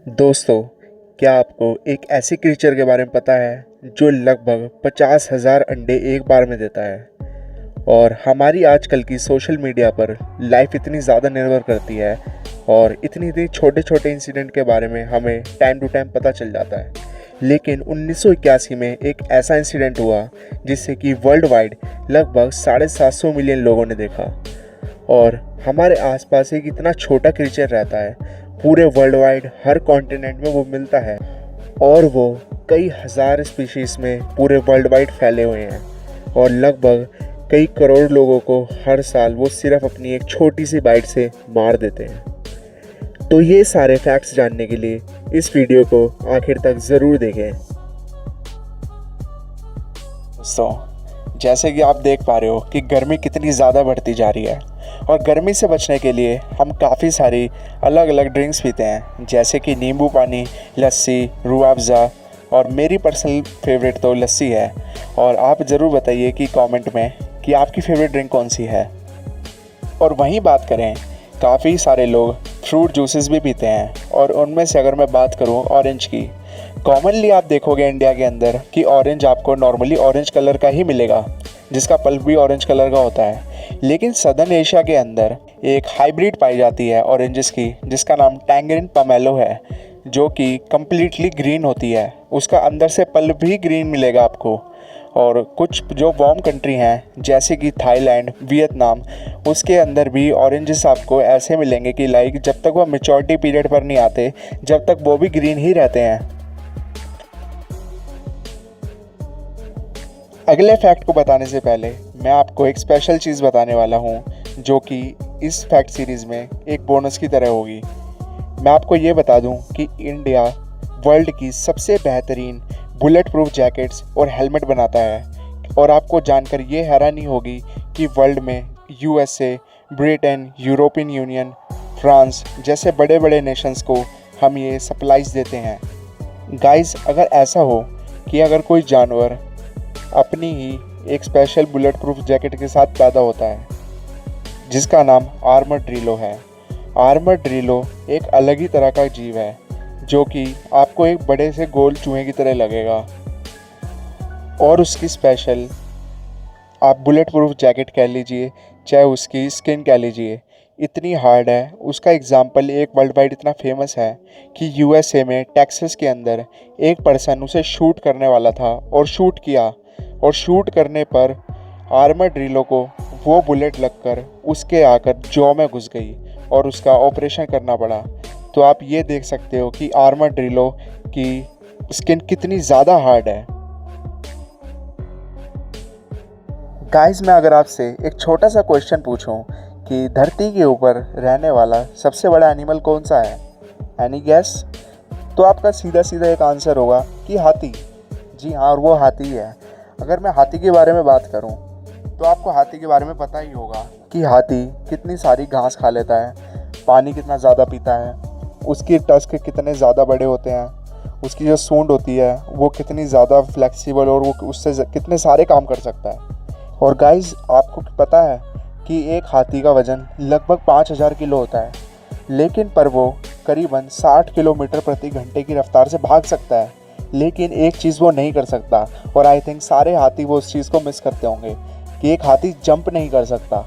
दोस्तों, क्या आपको एक ऐसी क्रीचर के बारे में पता है जो लगभग 50,000 अंडे एक बार में देता है। और हमारी आजकल की सोशल मीडिया पर लाइफ इतनी ज़्यादा निर्भर करती है और इतनी इतनी छोटे छोटे इंसिडेंट के बारे में हमें टाइम टू टाइम पता चल जाता है। लेकिन 1981 में एक ऐसा इंसिडेंट हुआ जिससे कि वर्ल्ड वाइड लगभग 750 मिलियन लोगों ने देखा। और हमारे आसपास एक इतना छोटा क्रीचर रहता है, पूरे वर्ल्ड वाइड हर कॉन्टिनेंट में वो मिलता है और वो कई हज़ार स्पीशीज़ में पूरे वर्ल्ड वाइड फैले हुए हैं और लगभग कई करोड़ लोगों को हर साल वो सिर्फ अपनी एक छोटी सी बाइट से मार देते हैं। तो ये सारे फैक्ट्स जानने के लिए इस वीडियो को आखिर तक ज़रूर देखें। दोस्तों, जैसे कि आप देख पा रहे हो कि गर्मी कितनी ज़्यादा बढ़ती जा रही है और गर्मी से बचने के लिए हम काफ़ी सारी अलग अलग ड्रिंक्स पीते हैं, जैसे कि नींबू पानी, लस्सी, रूह अफ़ज़ा और मेरी पर्सनल फेवरेट तो लस्सी है। और आप ज़रूर बताइए कि कमेंट में कि आपकी फेवरेट ड्रिंक कौन सी है। और वहीं बात करें, काफ़ी सारे लोग फ्रूट जूसेस भी पीते हैं और उनमें से अगर मैं बात करूं ऑरेंज की, कॉमनली आप देखोगे इंडिया के अंदर कि ऑरेंज आपको नॉर्मली ऑरेंज कलर का ही मिलेगा, जिसका पल्प भी ऑरेंज कलर का होता है। लेकिन सदर्न एशिया के अंदर एक हाइब्रिड पाई जाती है ऑरेंजेस की, जिसका नाम टैंगरिन पोमेलो है, जो कि कम्प्लीटली ग्रीन होती है। उसका अंदर से पल्प भी ग्रीन मिलेगा आपको। और कुछ जो वार्म कंट्री हैं जैसे कि थाईलैंड, वियतनाम, उसके अंदर भी ऑरेंजेस आपको ऐसे मिलेंगे कि लाइक जब तक वो मैच्योरिटी पीरियड पर नहीं आते, जब तक वो भी ग्रीन ही रहते हैं। अगले फैक्ट को बताने से पहले मैं आपको एक स्पेशल चीज़ बताने वाला हूँ, जो कि इस फैक्ट सीरीज़ में एक बोनस की तरह होगी। मैं आपको ये बता दूँ कि इंडिया वर्ल्ड की सबसे बेहतरीन बुलेट प्रूफ जैकेट्स और हेलमेट बनाता है। और आपको जानकर ये हैरानी होगी कि वर्ल्ड में USA, Britain, European union, France जैसे बड़े बड़े नेशंस को हम ये सप्लाईज देते हैं। गाइस, अगर ऐसा हो कि अगर कोई जानवर अपनी ही एक स्पेशल बुलेट प्रूफ जैकेट के साथ पैदा होता है, जिसका नाम आर्मड्रिलो है। आर्मड्रिलो एक अलग ही तरह का जीव है, जो कि आपको एक बड़े से गोल चूहे की तरह लगेगा। और उसकी स्पेशल आप बुलेट प्रूफ जैकेट कह लीजिए, चाहे उसकी स्किन कह लीजिए, इतनी हार्ड है। उसका एग्जाम्पल एक वर्ल्ड वाइड इतना फेमस है कि यूएसए में टेक्सास के अंदर एक पर्सन उसे शूट करने वाला था और शूट किया, और शूट करने पर आर्मड्रिलो को वो बुलेट लगकर उसके आकर जॉ में घुस गई और उसका ऑपरेशन करना पड़ा। तो आप ये देख सकते हो कि आर्मड्रिलो की स्किन कितनी ज़्यादा हार्ड है। गाइस, मैं अगर आपसे एक छोटा सा क्वेश्चन पूछूं कि धरती के ऊपर रहने वाला सबसे बड़ा एनिमल कौन सा है, एनी गैस? तो आपका सीधा सीधा एक आंसर होगा कि हाथी। जी हाँ, और वो हाथी है। अगर मैं हाथी के बारे में बात करूं तो आपको हाथी के बारे में पता ही होगा कि हाथी कितनी सारी घास खा लेता है, पानी कितना ज़्यादा पीता है, उसकी टस्क कितने ज़्यादा बड़े होते हैं, उसकी जो सूंड होती है वो कितनी ज़्यादा फ्लेक्सिबल और वो उससे कितने सारे काम कर सकता है। और गाइस, आपको पता है कि एक हाथी का वज़न लगभग 5,000 किलो होता है, लेकिन पर वो करीबन 60 किलोमीटर प्रति घंटे की रफ्तार से भाग सकता है। लेकिन एक चीज़ वो नहीं कर सकता, और आई थिंक सारे हाथी वो उस चीज़ को मिस करते होंगे, कि एक हाथी जंप नहीं कर सकता।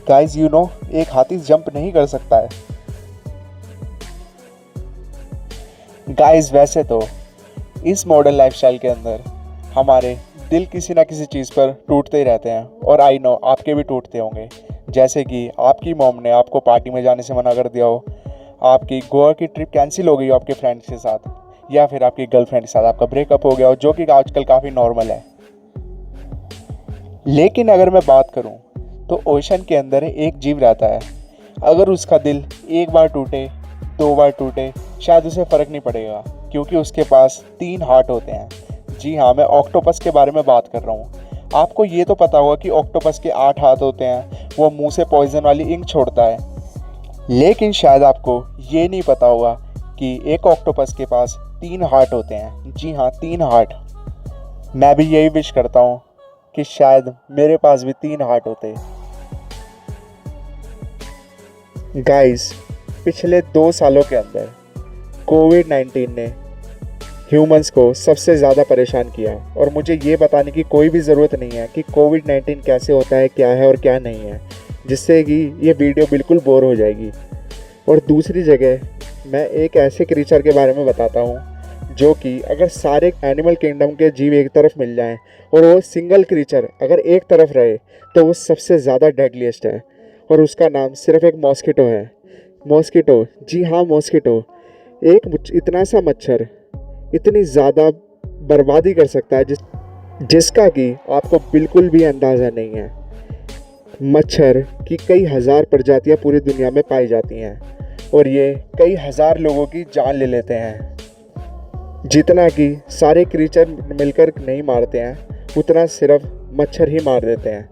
गाइस, यू नो, एक हाथी जंप नहीं कर सकता है। गाइस, वैसे तो इस मॉडर्न लाइफस्टाइल के अंदर हमारे दिल किसी ना किसी चीज़ पर टूटते ही रहते हैं, और आई नो आपके भी टूटते होंगे। जैसे कि आपकी मॉम ने आपको पार्टी में जाने से मना कर दिया हो, आपकी गोवा की ट्रिप कैंसिल हो गई हो आपके फ्रेंड्स के साथ, या फिर आपकी गर्लफ्रेंड के साथ आपका ब्रेकअप हो गया हो, जो कि आजकल काफ़ी नॉर्मल है। लेकिन अगर मैं बात करूं तो ओशन के अंदर एक जीव रहता है। अगर उसका दिल एक बार टूटे, 2 बार टूटे, शायद उसे फ़र्क नहीं पड़ेगा, क्योंकि उसके पास 3 हार्ट होते हैं। जी हाँ, मैं ऑक्टोपस के बारे में बात कर रहा हूँ। आपको ये तो पता होगा कि ऑक्टोपस के 8 हाथ होते हैं, वो मुंह से पॉइजन वाली इंक छोड़ता है। लेकिन शायद आपको ये नहीं पता होगा कि एक ऑक्टोपस के पास 3 हार्ट होते हैं। जी हाँ, 3 हार्ट। मैं भी यही विश करता हूँ कि शायद मेरे पास भी 3 हार्ट होते। गाइस, पिछले 2 सालों के अंदर कोविड-19 ने ह्यूमंस को सबसे ज़्यादा परेशान किया और मुझे ये बताने की कोई भी ज़रूरत नहीं है कि कोविड-19 कैसे होता है, क्या है और क्या नहीं है, जिससे कि ये वीडियो बिल्कुल बोर हो जाएगी। और दूसरी जगह मैं एक ऐसे क्रीचर के बारे में बताता हूँ जो कि अगर सारे एनिमल किंगडम के जीव एक तरफ मिल जाएं और वो सिंगल क्रीचर अगर एक तरफ रहे तो वो सबसे ज़्यादा डेडलीस्ट है, और उसका नाम सिर्फ एक मॉस्किटो है। मॉस्किटो, जी हाँ मॉस्किटो, एक इतना सा मच्छर इतनी ज़्यादा बर्बादी कर सकता है जिसका कि आपको बिल्कुल भी अंदाज़ा नहीं है। मच्छर की कई हज़ार प्रजातियां पूरी दुनिया में पाई जाती हैं और ये कई हज़ार लोगों की जान ले लेते हैं। जितना कि सारे क्रीचर मिलकर नहीं मारते हैं उतना सिर्फ मच्छर ही मार देते हैं।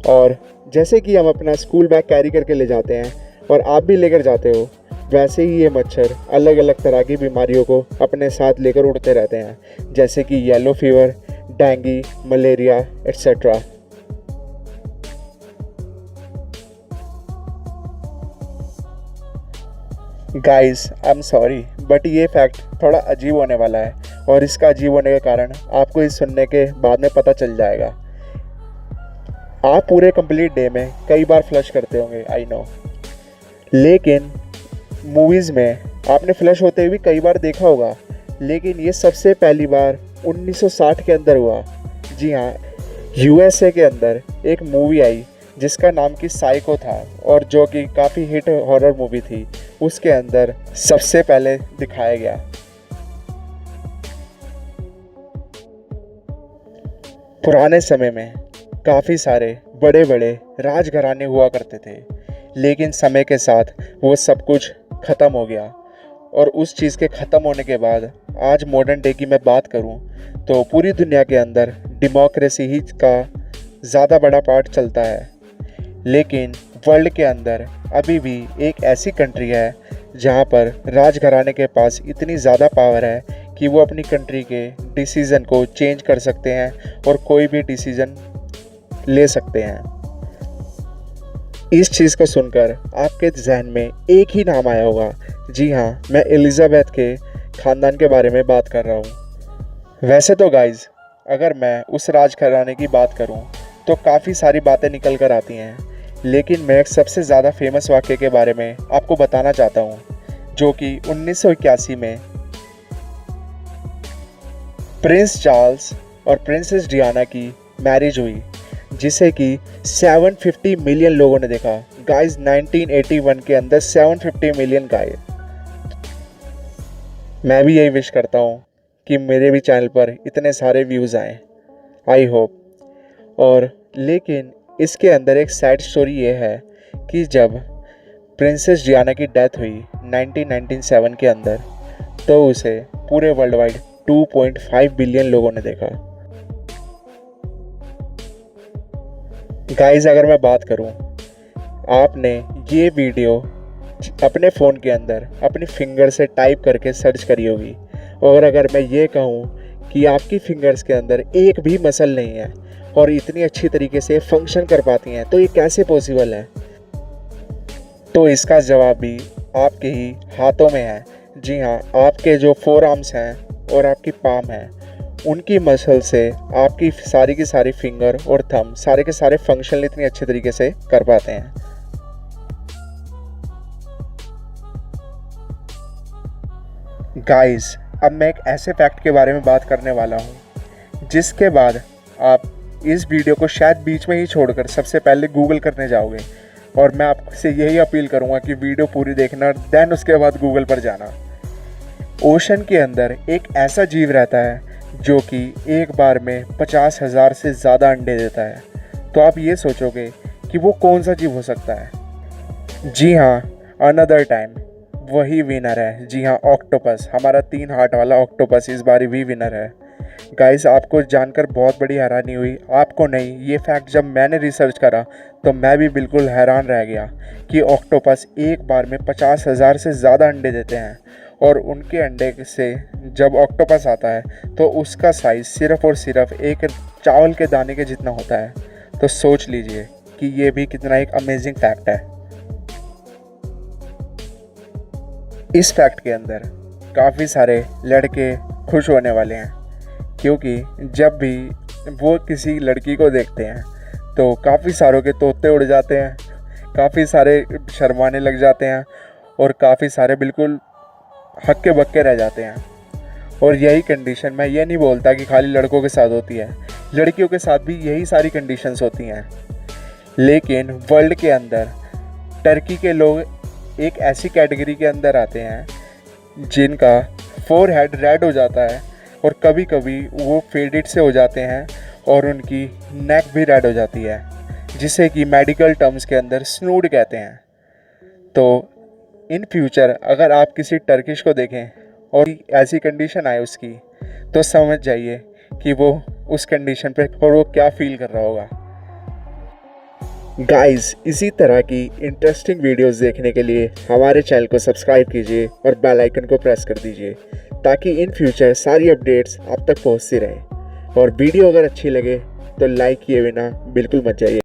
और जैसे कि हम अपना स्कूल बैग कैरी करके ले जाते हैं और आप भी लेकर जाते हो, वैसे ही ये मच्छर अलग अलग तरह की बीमारियों को अपने साथ लेकर उड़ते रहते हैं, जैसे कि yellow fever, dengue, malaria etcetera. Guys I am sorry but ये फैक्ट थोड़ा अजीब होने वाला है और इसका अजीब होने के कारण आपको इस सुनने के बाद में पता चल जाएगा। आप पूरे कंप्लीट डे में कई बार फ्लश करते होंगे, आई नो, लेकिन मूवीज़ में आपने फ्लश होते हुए कई बार देखा होगा, लेकिन ये सबसे पहली बार 1960 के अंदर हुआ। जी हाँ, यूएसए के अंदर एक मूवी आई जिसका नाम कि साइको था और जो कि काफ़ी हिट हॉरर मूवी थी। उसके अंदर सबसे पहले दिखाया गया। पुराने समय में काफ़ी सारे बड़े बड़े राजघराने हुआ करते थे, लेकिन समय के साथ वो सब कुछ ख़त्म हो गया। और उस चीज़ के ख़त्म होने के बाद आज मॉडर्न डे की मैं बात करूं तो पूरी दुनिया के अंदर डेमोक्रेसी ही का ज़्यादा बड़ा पार्ट चलता है। लेकिन वर्ल्ड के अंदर अभी भी एक ऐसी कंट्री है जहां पर राजघराने के पास इतनी ज़्यादा पावर है कि वो अपनी कंट्री के डिसीज़न को चेंज कर सकते हैं और कोई भी डिसीज़न ले सकते हैं। इस चीज़ को सुनकर आपके जहन में एक ही नाम आया होगा। जी हाँ, मैं एलिज़ाबेथ के ख़ानदान के बारे में बात कर रहा हूँ। वैसे तो गाइज़, अगर मैं उस राजघराने की बात करूँ तो काफ़ी सारी बातें निकल कर आती हैं, लेकिन मैं एक सबसे ज़्यादा फेमस वाक़ये के बारे में आपको बताना चाहता हूँ, जो कि 1981 में प्रिंस चार्ल्स और प्रिंसेस डियाना की मैरिज हुई, जिसे कि 750 मिलियन लोगों ने देखा। गाइस, 1981 के अंदर 750 मिलियन गाय। मैं भी यही विश करता हूँ कि मेरे भी चैनल पर इतने सारे व्यूज़ आएँ, आई होप। और लेकिन इसके अंदर एक सैड स्टोरी ये है कि जब प्रिंसेस डियाना की डेथ हुई 1997 के अंदर, तो उसे पूरे वर्ल्ड वाइड 2.5 बिलियन लोगों ने देखा। गाइस, अगर मैं बात करूं, आपने ये वीडियो अपने फ़ोन के अंदर अपनी फिंगर से टाइप करके सर्च करी होगी, और अगर मैं ये कहूं कि आपकी फिंगर्स के अंदर एक भी मसल नहीं है और इतनी अच्छी तरीके से फंक्शन कर पाती हैं, तो ये कैसे पॉसिबल है? तो इसका जवाब भी आपके ही हाथों में है। जी हाँ, आपके जो फोर आर्म्स हैं और आपकी पाम है, उनकी मसल से आपकी सारी की सारी फिंगर और थंब सारे के सारे फंक्शन इतनी अच्छे तरीके से कर पाते हैं। गाइस, अब मैं एक ऐसे फैक्ट के बारे में बात करने वाला हूँ जिसके बाद आप इस वीडियो को शायद बीच में ही छोड़कर सबसे पहले गूगल करने जाओगे, और मैं आपसे यही अपील करूँगा कि वीडियो पूरी देखना, देन उसके बाद गूगल पर जाना। ओशन के अंदर एक ऐसा जीव रहता है जो कि एक बार में 50,000 से ज़्यादा अंडे देता है। तो आप ये सोचोगे कि वो कौन सा जीव हो सकता है? जी हाँ, अनदर टाइम वही विनर है। जी हाँ, ऑक्टोपस, हमारा 3 हार्ट वाला ऑक्टोपस इस बार भी विनर है। गाइस, आपको जानकर बहुत बड़ी हैरानी हुई, आपको नहीं। ये फैक्ट जब मैंने रिसर्च करा तो मैं भी बिल्कुल हैरान रह गया कि ऑक्टोपस एक बार में 50,000 से ज़्यादा अंडे देते हैं, और उनके अंडे से जब ऑक्टोपस आता है तो उसका साइज़ सिर्फ़ और सिर्फ एक चावल के दाने के जितना होता है। तो सोच लीजिए कि ये भी कितना एक अमेजिंग फैक्ट है। इस फैक्ट के अंदर काफ़ी सारे लड़के खुश होने वाले हैं, क्योंकि जब भी वो किसी लड़की को देखते हैं तो काफ़ी सारों के तोते उड़ जाते हैं, काफ़ी सारे शर्माने लग जाते हैं और काफ़ी सारे बिल्कुल हक्के बक्के रह जाते हैं। और यही कंडीशन, मैं ये नहीं बोलता कि खाली लड़कों के साथ होती है, लड़कियों के साथ भी यही सारी कंडीशंस होती हैं। लेकिन वर्ल्ड के अंदर टर्की के लोग एक ऐसी कैटेगरी के अंदर आते हैं जिनका फोरहेड रेड हो जाता है और कभी कभी वो फेडेड से हो जाते हैं और उनकी नेक भी रेड हो जाती है, जिसे कि मेडिकल टर्म्स के अंदर स्नूड कहते हैं। तो इन फ्यूचर अगर आप किसी टर्किश को देखें और ऐसी कंडीशन आए उसकी, तो समझ जाइए कि वो उस कंडीशन पे और वो क्या फील कर रहा होगा। गाइस, इसी तरह की इंटरेस्टिंग वीडियोस देखने के लिए हमारे चैनल को सब्सक्राइब कीजिए और बेल आइकन को प्रेस कर दीजिए, ताकि इन फ्यूचर सारी अपडेट्स आप तक पहुंचती रहें। और वीडियो अगर अच्छी लगे तो लाइक किए बिना बिल्कुल मत जाइए।